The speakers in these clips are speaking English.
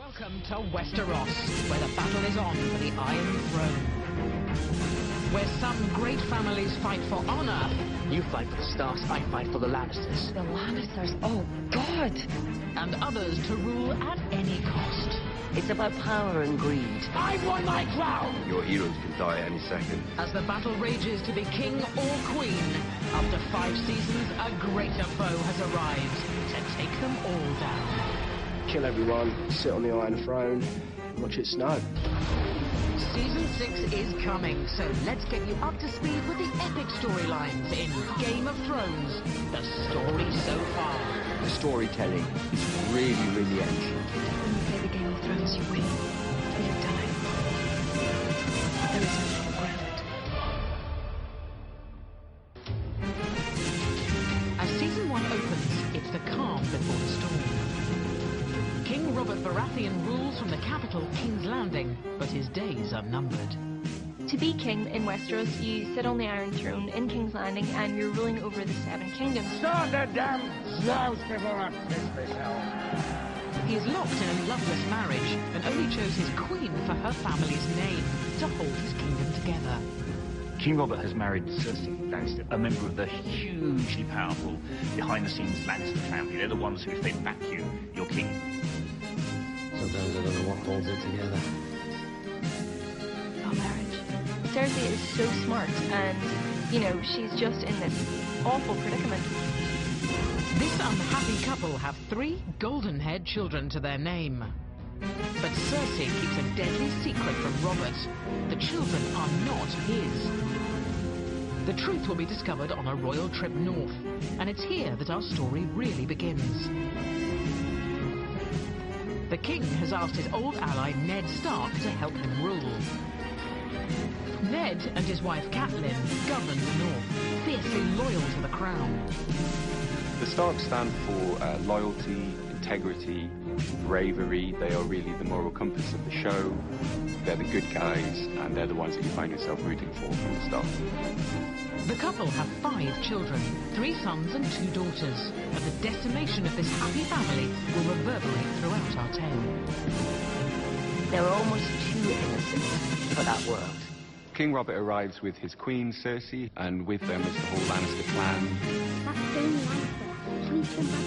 Welcome to Westeros, where the battle is on for the Iron Throne. Where some great families fight for honor. You fight for the Starks, I fight for the Lannisters. The Lannisters, oh God! And others to rule at any cost. It's about power and greed. I want my crown! Your heroes can die any second. As the battle rages to be king or queen, after 5 seasons, a greater foe has arrived to take them all down. Kill everyone, sit on the Iron Throne, watch it snow. Season 6 is coming, so let's get you up to speed with the epic storylines in Game of Thrones, the story so far. The storytelling is really, really ancient. When you play the Game of Thrones, you win, or you die. There is no middle ground. As Season 1 opens, it's the calm before the storm. King Robert Baratheon rules from the capital, King's Landing, but his days are numbered. To be king in Westeros, you sit on the Iron Throne in King's Landing and you're ruling over the 7 kingdoms. Start the damn joust before I piss myself. He is locked in a loveless marriage and only chose his queen for her family's name to hold his kingdom together. King Robert has married Cersei Lannister, a member of the hugely powerful, behind-the-scenes Lannister family. They're the ones who, if they back you, you're king. Sometimes I don't know what holds it together. Our marriage. Cersei is so smart and, you know, she's just in this awful predicament. This unhappy couple have 3 golden-haired children to their name. But Cersei keeps a deadly secret from Robert. The children are not his. The truth will be discovered on a royal trip north, and it's here that our story really begins. The king has asked his old ally Ned Stark to help him rule. Ned and his wife Catelyn govern the north, fiercely loyal to the crown. The Starks stand for loyalty, integrity, bravery. They are really the moral compass of the show. They're the good guys, and they're the ones that you find yourself rooting for from the start. The couple have 5 children, 3 sons and 2 daughters, and the decimation of this happy family will reverberate throughout our tale. There are almost too innocent for that world. King Robert arrives with his queen, Cersei, and with them is the whole Lannister clan. That's Jamie Lannister. Please come back.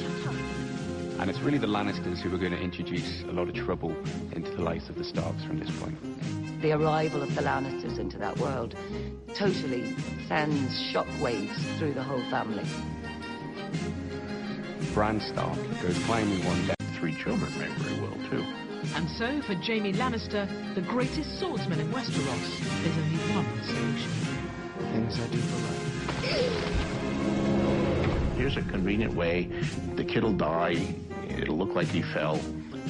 Shut up. And it's really the Lannisters who are going to introduce a lot of trouble into the lives of the Starks from this point. The arrival of the Lannisters into that world totally sends shockwaves through the whole family. Bran Stark goes climbing one day. 3 children may very well, too. And so, for Jaime Lannister, the greatest swordsman in Westeros, there's only one solution. Things I do for life. Here's a convenient way. The kid'll die, it'll look like he fell,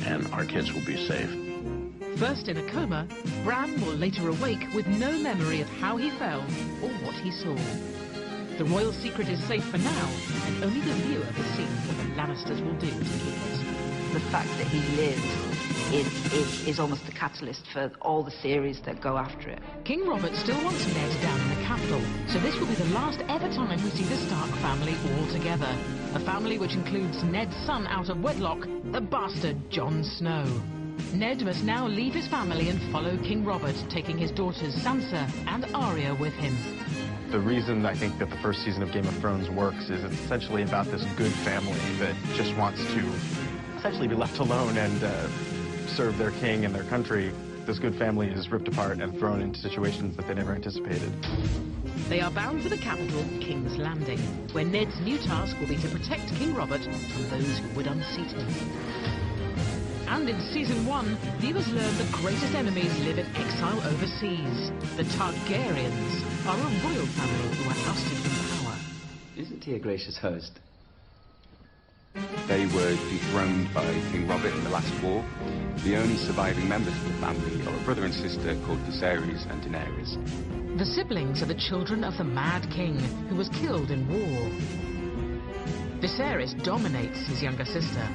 and our kids will be safe. First in a coma, Bran will later awake with no memory of how he fell or what he saw. The royal secret is safe for now, and only the viewer has seen what the Lannisters will do to keep it. The fact that he lives is almost the catalyst for all the theories that go after it. King Robert still wants Ned down in the capital, so this will be the last ever time we see the Stark family all together. A family which includes Ned's son out of wedlock, the bastard Jon Snow. Ned must now leave his family and follow King Robert, taking his daughters Sansa and Arya with him. The reason I think that the first season of Game of Thrones works is it's essentially about this good family that just wants to essentially be left alone and serve their king and their country. This good family is ripped apart and thrown into situations that they never anticipated. They are bound for the capital, King's Landing, where Ned's new task will be to protect King Robert from those who would unseat him. And in Season 1, viewers learn the greatest enemies live in exile overseas. The Targaryens are a royal family who are ousted from power. Isn't he a gracious host? They were dethroned by King Robert in the last war. The only surviving members of the family are a brother and sister called Viserys and Daenerys. The siblings are the children of the Mad King, who was killed in war. Viserys dominates his younger sister.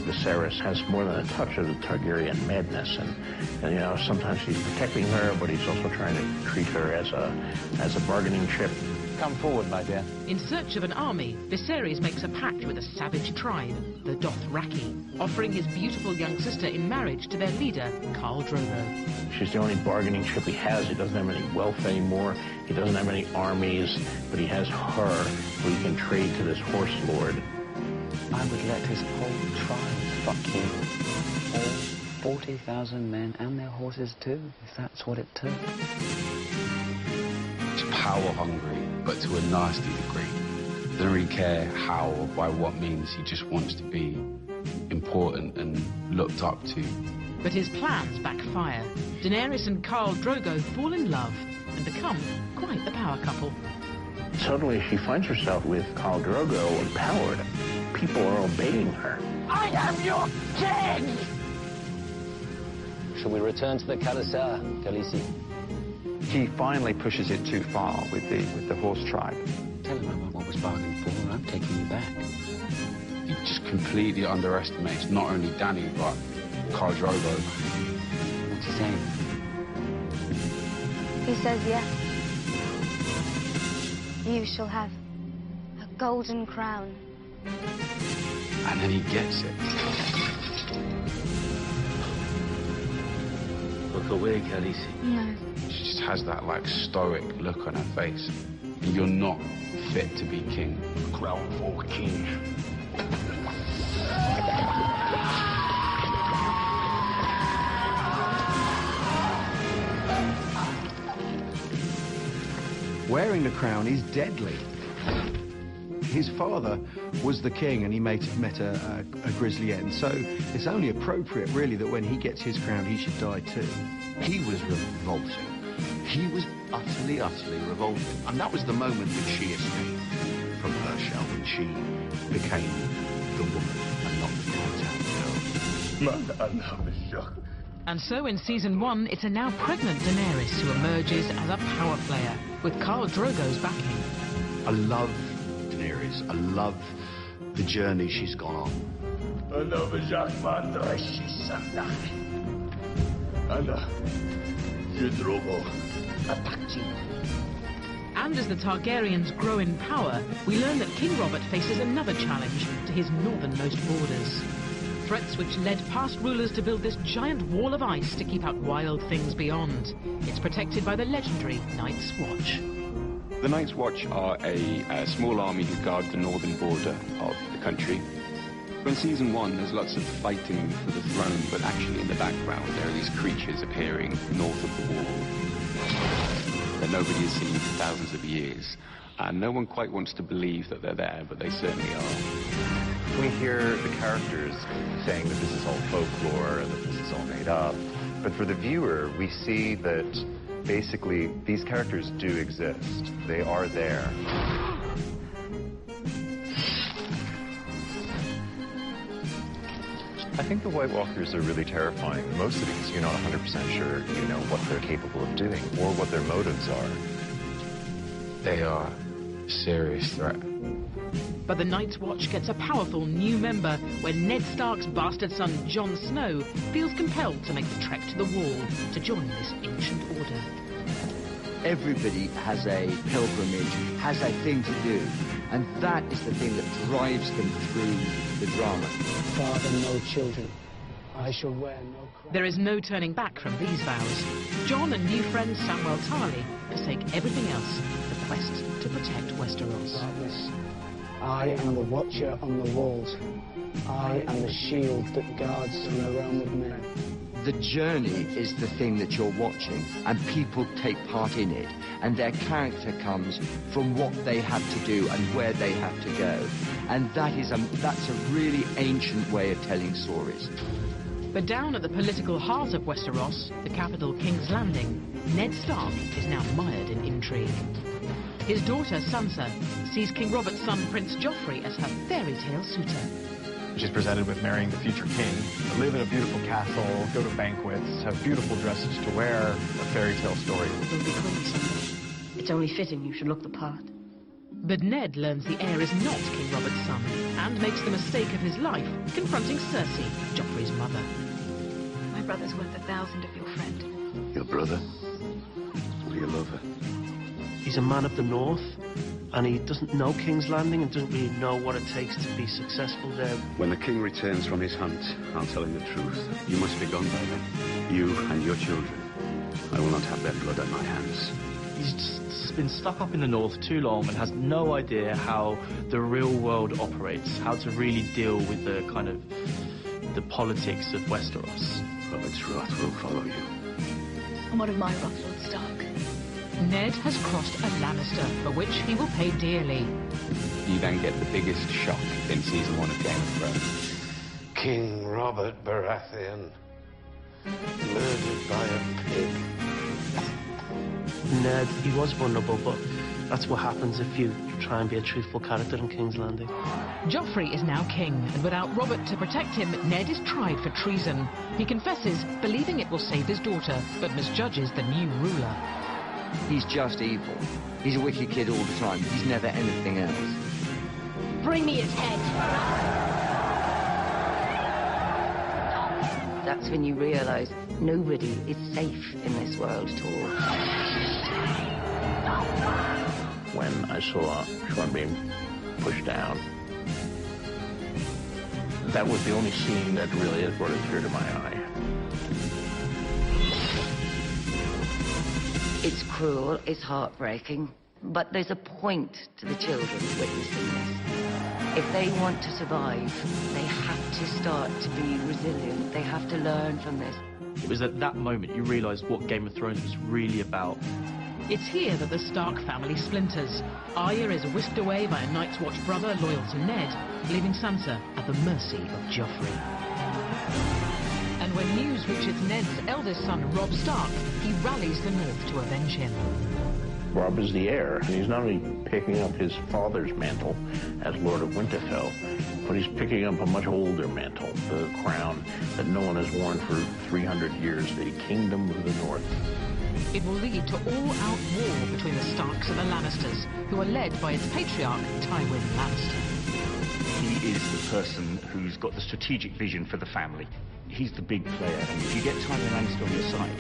Viserys has more than a touch of the Targaryen madness, and you know, sometimes he's protecting her, but he's also trying to treat her as a bargaining chip. Come forward, my dear. In search of an army, Viserys makes a pact with a savage tribe, the Dothraki, offering his beautiful young sister in marriage to their leader, Khal Drogo. She's the only bargaining chip he has. He doesn't have any wealth anymore. He doesn't have any armies, but he has her who he can trade to this horse lord. I would let his whole tribe fuck him. All 40,000 men and their horses too, if that's what it took. He's power hungry, but to a nasty degree. Doesn't really care how or by what means. He just wants to be important and looked up to. But his plans backfire. Daenerys and Khal Drogo fall in love and become quite the power couple. Suddenly she finds herself with Khal Drogo empowered. People are obeying her. I am your king! Shall we return to the Khalasar, Khaleesi? He finally pushes it too far with the horse tribe. Tell him I want what was bargained for. I'm taking you back. He just completely underestimates not only Dany, but Khal Drogo. What's he saying? He says yes. You shall have a golden crown. And then he gets it. Look away, Khaleesi. No. She just has that, like, stoic look on her face. You're not fit to be king. Crown for king. Wearing the crown is deadly. His father was the king and he met a grisly end, so it's only appropriate really that when he gets his crown he should die too. He was revolting. He was utterly revolting. And that was the moment that she escaped from her shell and she became the woman and not the girl. And so in season 1, it's a now pregnant Daenerys who emerges as a power player, with Khal Drogo's backing. I love Daenerys. I love the journey she's gone on. And as the Targaryens grow in power, we learn that King Robert faces another challenge to his northernmost borders. Threats which led past rulers to build this giant wall of ice to keep out wild things beyond. It's protected by the legendary Night's Watch. The Night's Watch are a small army who guard the northern border of the country. In season 1, there's lots of fighting for the throne, but actually in the background there are these creatures appearing north of the wall that nobody has seen for thousands of years. And no one quite wants to believe that they're there, but they certainly are. We hear the characters saying that this is all folklore, that this is all made up. But for the viewer, we see that basically these characters do exist. They are there. I think the White Walkers are really terrifying, mostly because you're not 100% sure you know what they're capable of doing or what their motives are. They are a serious threat. But the Night's Watch gets a powerful new member when Ned Stark's bastard son Jon Snow feels compelled to make the trek to the Wall to join this ancient order. Everybody has a pilgrimage, has a thing to do, and that is the thing that drives them through the drama. Father, no children. I shall wear no crown. There is no turning back from these vows. Jon and new friend Samwell Tarly forsake everything else for the quest to protect Westeros. Darkness. I am the watcher on the walls. I am the shield that guards the realm of men. The journey is the thing that you're watching, and people take part in it, and their character comes from what they have to do and where they have to go. And that's a really ancient way of telling stories. But down at the political heart of Westeros, the capital King's Landing, Ned Stark is now mired in intrigue. His daughter, Sansa, sees King Robert's son, Prince Joffrey, as her fairy tale suitor. She's presented with marrying the future king, live in a beautiful castle, go to banquets, have beautiful dresses to wear, a fairy tale story. You'll be queen someday. It's only fitting you should look the part. But Ned learns the heir is not King Robert's son, and makes the mistake of his life, confronting Cersei, Joffrey's mother. My brother's worth 1,000 of your friend. Your brother? Or your lover? He's a man of the north. and he doesn't know King's Landing and doesn't really know what it takes to be successful there. When the king returns from his hunt, I'll tell him the truth. You must be gone by then. You and your children. I will not have their blood on my hands. He's just been stuck up in the north too long and has no idea how the real world operates, how to really deal with the kind of the politics of Westeros. Robert's wrath will follow you. And what of my wrath, Lord Stark? Ned has crossed a Lannister, for which he will pay dearly. You then get the biggest shock in season 1 of Game of Thrones. King Robert Baratheon, murdered by a pig. Ned, he was vulnerable, but that's what happens if you try and be a truthful character in King's Landing. Joffrey is now king, and without Robert to protect him, Ned is tried for treason. He confesses, believing it will save his daughter, but misjudges the new ruler. He's just evil. He's a wicked kid all the time. He's never anything else. Bring me his head. That's when you realise nobody is safe in this world at all. When I saw Sean being pushed down, that was the only scene that really has brought a tear to my eye. It's cruel, it's heartbreaking, but there's a point to the children witnessing this. If they want to survive, they have to start to be resilient. They have to learn from this. It was at that moment you realised what Game of Thrones was really about. It's here that the Stark family splinters. Arya is whisked away by a Night's Watch brother loyal to Ned, leaving Sansa at the mercy of Joffrey. And when news reaches Ned's eldest son, Robb Stark, he rallies the North to avenge him. Robb is the heir, and he's not only picking up his father's mantle as Lord of Winterfell, but he's picking up a much older mantle, the crown that no one has worn for 300 years, the Kingdom of the North. It will lead to all-out war between the Starks and the Lannisters, who are led by its patriarch, Tywin Lannister. He is the person who's got the strategic vision for the family. He's the big player, and if you get Tywin Lannister on your side,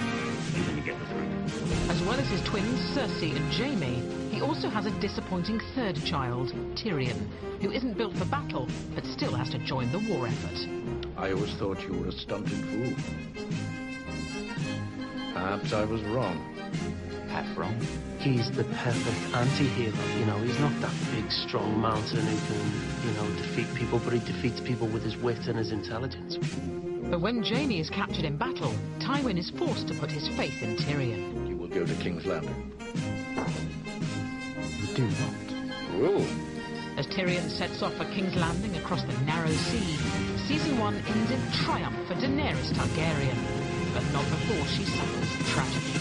you're going to get the throne. As well as his twins, Cersei and Jaime, he also has a disappointing third child, Tyrion, who isn't built for battle, but still has to join the war effort. I always thought you were a stunted fool. Perhaps I was wrong. Half wrong. He's the perfect anti-hero, you know, he's not that big, strong mountain who can, you know, defeat people, but he defeats people with his wit and his intelligence. But when Jaime is captured in battle, Tywin is forced to put his faith in Tyrion. You will go to King's Landing. You do not. Whoa. As Tyrion sets off for King's Landing across the narrow sea, Season 1 ends in triumph for Daenerys Targaryen, but not before she suffers tragedy.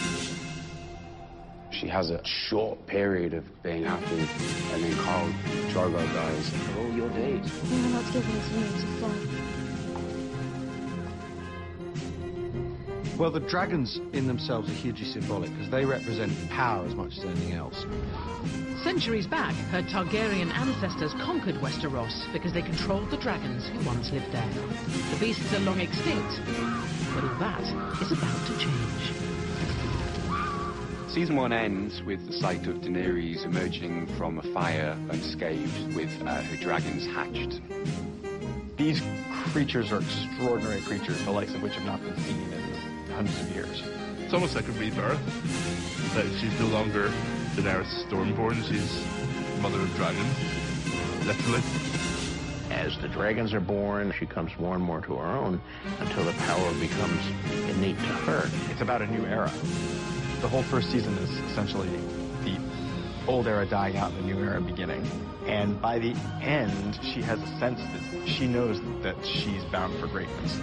She has a short period of being happy, and then Khal Drogo dies for all your days. You are not giving us room to fly. Well, the dragons in themselves are hugely symbolic because they represent power as much as anything else. Centuries back, her Targaryen ancestors conquered Westeros because they controlled the dragons who once lived there. The beasts are long extinct, but all that is about to change. Season 1 ends with the sight of Daenerys emerging from a fire unscathed with her dragons hatched. These creatures are extraordinary creatures, the likes of which have not been seen in hundreds of years. It's almost like a rebirth. That she's no longer Daenerys Stormborn, she's Mother of Dragons, literally. As the dragons are born, she comes more and more to her own until the power becomes innate to her. It's about a new era. The whole first season is essentially the old era dying out and the new era beginning. And by the end, she has a sense that she knows that she's bound for greatness.